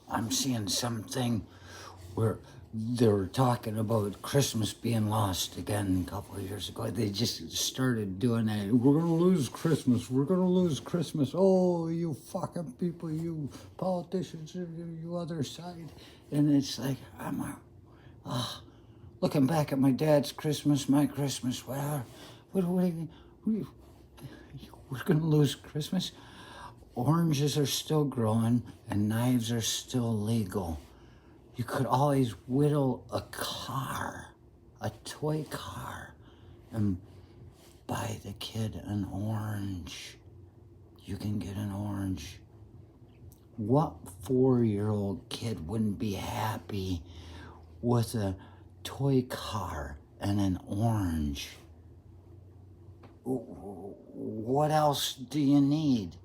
I'm seeing something where they were talking about Christmas being lost again a couple of years ago. They just started doing that. We're going to lose Christmas. We're going to lose Christmas. Oh, you fucking people, you politicians, you other side. And it's like, looking back at my dad's Christmas, my Christmas, well, we're going to lose Christmas. Oranges are still growing and knives are still legal. You could always whittle a car, a toy car, and buy the kid an orange. You can get an orange. What 4-year-old kid wouldn't be happy with a toy car and an orange? What else do you need?